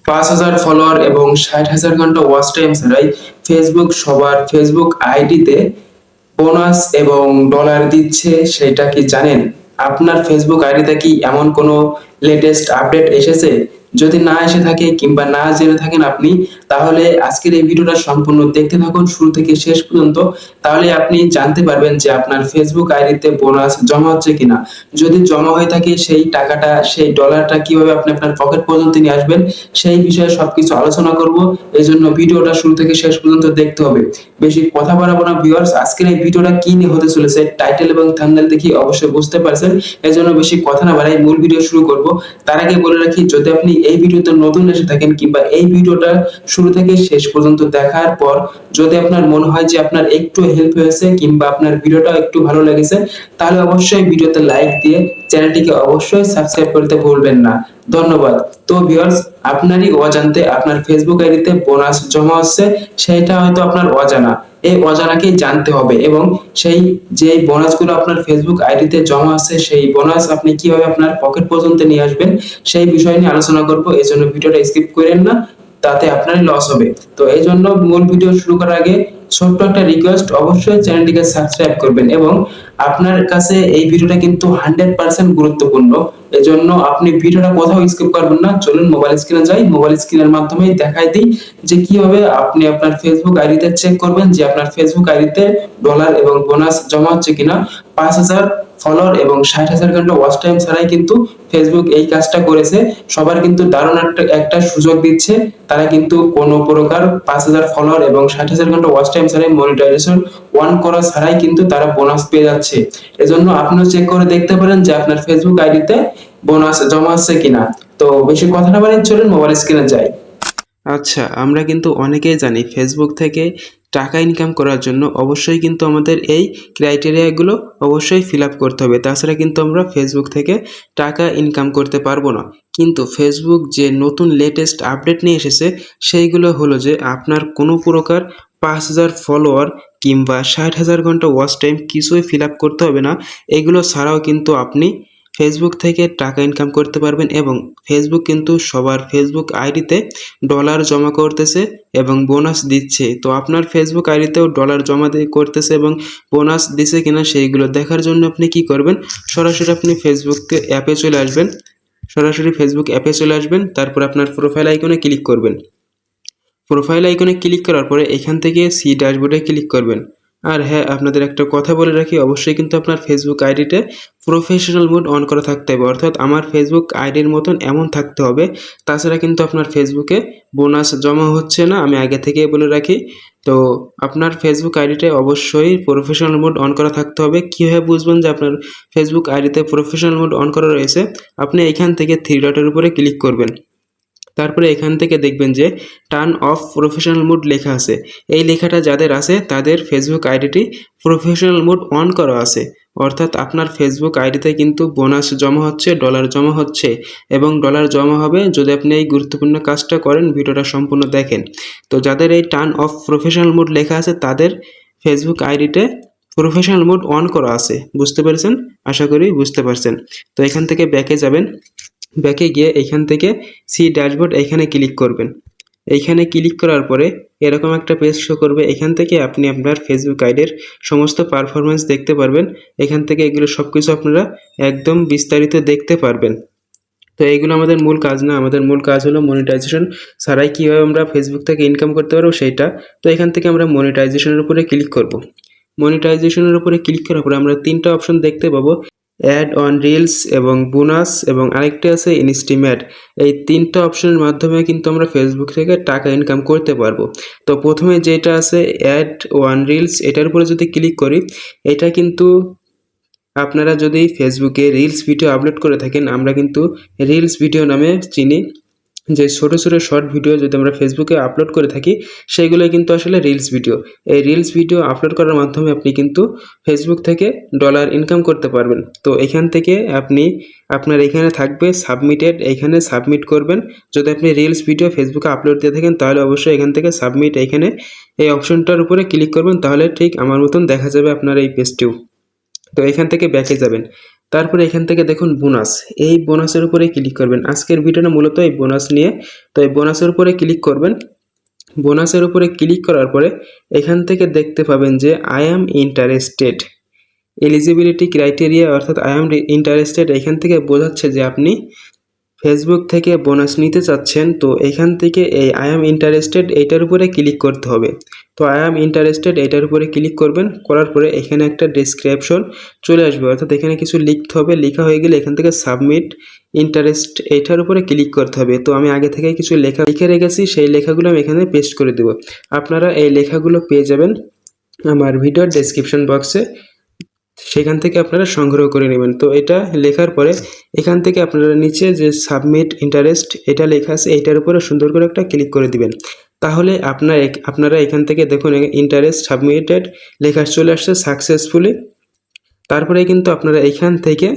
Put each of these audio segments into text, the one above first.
5,000 follower এবং 60,000 ঘন্টা watch time ছাড়াই ফেসবুক সবার ফেসবুক আইডিতে বোনাস এবং ডলার দিচ্ছে, সেটা কি জানেন? আপনার ফেসবুক আইডিতে কি এমন কোনো লেটেস্ট আপডেট এসেছে? যদি না এসে থাকে কিংবা না জেনে থাকেন আপনি, তাহলে আজকের এই ভিডিওটা সম্পূর্ণ দেখতে থাকুন শুরু থেকে শেষ পর্যন্ত। তাহলে আপনি জানতে পারবেন যে আপনার ফেসবুক আইডিতে বোনাস জমা হচ্ছে কিনা। যদি জমা হয়ে থাকে সেই টাকাটা, সেই ডলারটা কিভাবে আপনি আপনার পকেট পর্যন্ত নিয়ে আসবেন, সেই বিষয়ে সবকিছু আলোচনা করব। এজন্য ভিডিওটা শুরু থেকে শেষ পর্যন্ত দেখতে হবে। বেশি কথা বাড়াবো না ভিউয়ার্স, আজকের এই ভিডিওটা কি নিয়ে হতে চলেছে টাইটেল এবং থাম্বনেল দেখে অবশ্যই বুঝতে পারছেন। এজন্য বেশি কথা না বাড়াই মূল ভিডিও শুরু করব। তার আগে বলে রাখি, যদি আপনি এই ভিডিওতে নতুন এসে থাকেন কিংবা এই ভিডিওটা শুরু থেকে শেষ পর্যন্ত দেখার পর যদি আপনার মনে হয় যে আপনার একটু হেল্প হয়েছে কিংবা আপনার ভিডিওটা একটু ভালো লেগেছে, তাহলে অবশ্যই ভিডিওতে লাইক দিয়ে চ্যানেলটিকে অবশ্যই সাবস্ক্রাইব করতে ভুলবেন না। ধন্যবাদ। তো ভিউয়ার্স, আপনারই অজান্তে আপনার ফেসবুক আইডিতে বোনাস জমা হচ্ছে, সেটা হয়তো আপনার অজানা। এই অজানাকেই জানতে হবে এবং সেই যে বোনাসগুলো আপনার ফেসবুক আইডিতে জমা আছে, সেই বোনাস আপনি কিভাবে আপনার পকেট পর্যন্ত নিয়ে আসবেন, সেই বিষয় নিয়ে আলোচনা করব। এজন্য ভিডিওটা স্কিপ করেন না, তাতে আপনারই লস হবে। তো এইজন্য মূল ভিডিও শুরু করার আগে ছোট্ট একটা রিকোয়েস্ট, অবশ্যই চ্যানেলটিকে সাবস্ক্রাইব করবেন এবং আপনার কাছে এই ভিডিওটা কিন্তু 100% গুরুত্বপূর্ণ। এজন্য আপনি ভিডিওটা কোথাও স্কিপ করবেন না। চলুন মোবাইল স্ক্রিনে যাই। মোবাইল স্ক্রিনের মাধ্যমেই দেখাই দিই যে কিভাবে আপনি আপনার ফেসবুক আইডিতে চেক করবেন যে আপনার ফেসবুক আইডিতে ডলার এবং বোনাস জমা হচ্ছে কিনা। 5,000 ফলোয়ার এবং 60,000 ঘন্টা ওয়াচ টাইম ছাড়াই কিন্তু ফেসবুক এই কাজটা করেছে। সবার কিন্তু দারুণ একটা সুযোগ দিচ্ছে। তারা কিন্তু কোনো প্রকার 5,000 ফলোয়ার এবং 60,000 ঘন্টা ওয়াচ টাইম ছাড়াই মনিটাইজেশন অন করা ছাড়াই কিন্তু তারা বোনাস পেয়ে যাচ্ছে। এজন্য আপনিও চেক করে দেখতে পারেন যে আপনার ফেসবুক আইডিতে বোনাস জমা আছে কিনা। তো বেশি কথা না বাড়িয়ে চলুন মোবাইল স্ক্রিনে যাই। আচ্ছা, আমরা কিন্তু অনেকেই জানি ফেসবুক থেকে টাকা ইনকাম করার জন্য অবশ্যই কিন্তু আমাদের এই ক্রাইটেরিয়াগুলো অবশ্যই ফিল আপ করতে হবে। তাছাড়া কিন্তু আমরা ফেসবুক থেকে টাকা ইনকাম করতে পারবো না। কিন্তু ফেসবুক যে নতুন লেটেস্ট আপডেট নিয়ে এসেছে, সেইগুলো হলো যে আপনার কোনো প্রকার 5,000 ফলোয়ার কিংবা 60,000 ঘন্টা ওয়াচ টাইম কিছুই ফিল আপ করতে হবে না। এগুলো ছাড়াও কিন্তু আপনি ফেসবুক থেকে টাকা ইনকাম করতে পারবেন এবং ফেসবুক কিন্তু সবার ফেসবুক আইডিতে ডলার জমা করতেছে এবং বোনাস দিচ্ছে। তো আপনার ফেসবুক আইডিতেও ডলার জমা করতেছে এবং বোনাস দিছে কিনা সেইগুলো দেখার জন্য আপনি কি করবেন, সরাসরি আপনি ফেসবুক অ্যাপে চলে আসবেন। সরাসরি ফেসবুক অ্যাপে চলে আসবেন, তারপর আপনার প্রোফাইল আইকনে ক্লিক করবেন। প্রোফাইল আইকনে ক্লিক করার পরে এখান থেকে সি ড্যাশবোর্ডে ক্লিক করবেন। আর হ্যাঁ, আপনাদের একটা কথা বলে রাখি, অবশ্যই কিন্তু আপনার ফেসবুক আইডিতে প্রফেশনাল মোড অন করা থাকতে হবে, অর্থাৎ আমার ফেসবুক আইডির মতন এমন থাকতে হবে। তাছাড়া কিন্তু আপনার ফেসবুকে বোনাস জমা হচ্ছে না, আমি আগে থেকেই বলে রাখি। তো আপনার ফেসবুক আইডিতে অবশ্যই প্রফেশনাল মোড অন করা থাকতে হবে। কীভাবে বুঝবেন যে আপনার ফেসবুক আইডিতে প্রফেশনাল মোড অন করা রয়েছে? আপনি এখান থেকে থ্রি ডটের উপরে ক্লিক করবেন। তারপরে এখান থেকে দেখবেন যে টার্ন অফ প্রফেশনাল মোড লেখা আছে। এই লেখাটা যাদের আছে তাদের ফেসবুক আইডিটি প্রফেশনাল মোড অন করা আছে, অর্থাৎ আপনার ফেসবুক আইডিতে কিন্তু বোনাস জমা হচ্ছে, ডলার জমা হচ্ছে এবং ডলার জমা হবে যদি আপনি এই গুরুত্বপূর্ণ কাজটা করেন। ভিডিওটা সম্পূর্ণ দেখেন। তো যাদের এই টার্ন অফ প্রফেশনাল মোড লেখা আছে তাদের ফেসবুক আইডিতে প্রফেশনাল মোড অন করা আছে। বুঝতে পেরেছেন? আশা করি বুঝতে পারছেন। তো এখান থেকে ব্যাকে যাবেন। ব্যাকে গিয়ে এখান থেকে সি ড্যাশবোর্ড এইখানে ক্লিক করবেন। এইখানে ক্লিক করার পরে এরকম একটা পেজ শো করবে। এখান থেকে আপনি আপনার ফেসবুক আইডির সমস্ত পারফরমেন্স দেখতে পারবেন। এখান থেকে এগুলো সব কিছু আপনারা একদম বিস্তারিত দেখতে পারবেন। তো এইগুলো আমাদের মূল কাজ না, আমাদের মূল কাজ হলো মনিটাইজেশন ছাড়াই কীভাবে আমরা ফেসবুক থেকে ইনকাম করতে পারবো সেইটা। তো এখান থেকে আমরা মনিটাইজেশনের উপরে ক্লিক করব। মনিটাইজেশনের উপরে ক্লিক করার পরে আমরা তিনটা অপশন দেখতে পাবো, অ্যাড অন রিলস এবং বোনাস এবং আরেকটি আছে ইনস্টিমেট। এই তিনটা অপশনের মাধ্যমে কিন্তু আমরা ফেসবুক থেকে টাকা ইনকাম করতে পারবো। তো প্রথমে যেটা আছে অ্যাড ওয়ান রিলস, এটার উপরে যদি ক্লিক করি, এটা কিন্তু আপনারা যদি ফেসবুকে রিলস ভিডিও আপলোড করে থাকেন, আমরা কিন্তু রিলস ভিডিও নামে চিনি যে ছোটো ছোটো শর্ট ভিডিও যদি আমরা ফেসবুকে আপলোড করে থাকি, সেইগুলোই কিন্তু আসলে রিলস ভিডিও। এই রিলস ভিডিও আপলোড করার মাধ্যমে আপনি কিন্তু ফেসবুক থেকে ডলার ইনকাম করতে পারবেন। তো এখান থেকে আপনি আপনার এখানে থাকবে সাবমিটেড, এইখানে সাবমিট করবেন। যদি আপনি রিলস ভিডিও ফেসবুকে আপলোড দিয়ে থাকেন তাহলে অবশ্যই এখান থেকে সাবমিট, এইখানে এই অপশনটার উপরে ক্লিক করবেন। তাহলে ঠিক আমার মতন দেখা যাবে আপনার এই পেজটিও। তো এখান থেকে ব্যাকে যাবেন। তারপরে এখান থেকে দেখুন বোনাস, এই বোনাসের উপরে ক্লিক করবেন। আজকের ভিডিওটা মূলত এই বোনাস নিয়ে, তো এই বোনাসের উপরে ক্লিক করবেন। বোনাসের উপরে ক্লিক করার পরে এখান থেকে দেখতে পাবেন যে I am interested, eligibility criteria অর্থাৎ আই অ্যাম ইন্টারেস্টেড, এখান থেকে বোঝাচ্ছে যে আপনি ফেসবুক থেকে বোনাস নিতে চাচ্ছেন। তো এখান থেকে এই আই অ্যাম ইন্টারেস্টেড এইটার উপরে ক্লিক করতে হবে। তো আই অ্যাম ইন্টারেস্টেড এইটার উপরে ক্লিক করবেন, করার পরে এখানে একটা ডেসক্রিপশন চলে আসবে, অর্থাৎ এখানে কিছু লিখতে হবে। লেখা হয়ে গেলে এখান থেকে সাবমিট ইন্টারেস্ট এইটার উপরে ক্লিক করতে হবে। তো আমি আগে থেকে কিছু লেখা লিখে রেখেছি, সেই লেখাগুলো আমি এখানে পেস্ট করে দেবো। আপনারা এই লেখাগুলো পেয়ে যাবেন আমার ভিডিওর ডেসক্রিপশন বক্সে, সেখান থেকে আপনারা সংগ্রহ করে নেবেন। তো এটা লেখার পরে এখান থেকে আপনারা নিচে যে সাবমিট ইন্টারেস্ট এটা লেখা আছে এইটার উপরে সুন্দর করে একটা ক্লিক করে দিবেন। তাহলে আপনারা এখান থেকে দেখুন ইন্টারেস্ট সাবমিটেড লেখা চলে আসছে সাকসেসফুলি। তারপরে কিন্তু আপনারা এখান থেকে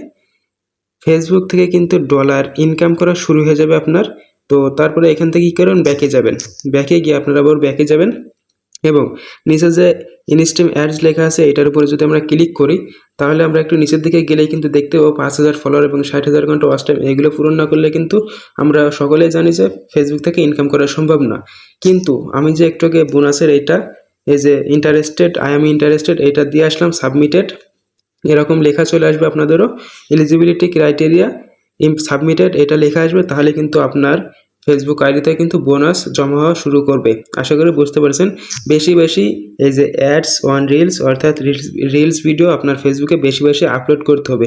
ফেসবুক থেকে কিন্তু ডলার ইনকাম করা শুরু হয়ে যাবে আপনার। তো তারপরে এখান থেকে কী করবেন, ব্যাকে যাবেন। ব্যাকে গিয়ে আপনারা আবার ব্যাকে যাবেন এবং নিচে যে ইনস্ট্রিম অ্যাডস লেখা আছে এটার উপরে যদি আমরা ক্লিক করি, তাহলে আমরা একটু নিচের দিকে গেলেই কিন্তু দেখতে পাবো 5,000 ফলোয়ার এবং 60,000 ঘন্টা ওয়াচ টাইম। এগুলো পূরণ না করলে কিন্তু আমরা সকলেই জানি যে ফেসবুক থেকে ইনকাম করা সম্ভব না। কিন্তু আমি যে একটু আগে বোনাসের এইটা, এই যে ইন্টারেস্টেড, আই এম ইন্টারেস্টেড, এইটা দিয়ে আসলাম সাবমিটেড, এরকম লেখা চলে আসবে আপনাদেরও, এলিজিবিলিটি ক্রাইটেরিয়া সাবমিটেড এটা লেখা আসবে। তাহলে কিন্তু আপনার ফেসবুক আইডিতে কিন্তু বোনাস জমা হওয়া শুরু করবে। আশা করি বুঝতে পারছেন। বেশি বেশি এই যে অ্যাডস অন রিলস অর্থাৎ রিলস ভিডিও আপনার ফেসবুকে বেশি বেশি আপলোড করতে হবে।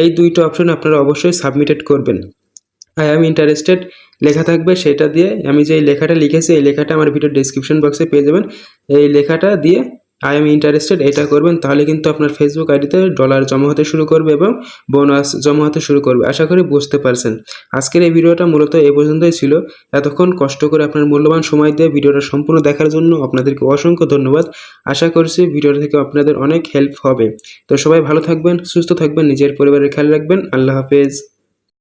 এই দুইটা অপশন আপনারা অবশ্যই সাবমিটেড করবেন। আই অ্যাম ইন্টারেস্টেড লেখা থাকবে, সেটা দিয়ে আমি যে লেখাটা লিখেছি এই লেখাটা আমার ভিডিও ডেসক্রিপশন বক্সে পেয়ে যাবেন। এই লেখাটা দিয়ে আই এম ইন্টারেস্টেড এটা করবেন, তাহলে কিন্তু আপনার ফেসবুক আইডিতে ডলার জমা হতে শুরু করবে এবং বোনাস জমা হতে শুরু করবে। আশা করি বুঝতে পারছেন। আজকের এই ভিডিওটা মূলত এ পর্যন্তই ছিল। এতক্ষণ কষ্ট করে আপনার মূল্যবান সময় দিয়ে ভিডিওটা সম্পূর্ণ দেখার জন্য আপনাদেরকে অসংখ্য ধন্যবাদ। আশা করছি ভিডিওটা থেকে আপনাদের অনেক হেল্প হবে। তো সবাই ভালো থাকবেন, সুস্থ থাকবেন, নিজের পরিবারের খেয়াল রাখবেন। আল্লাহ হাফেজ।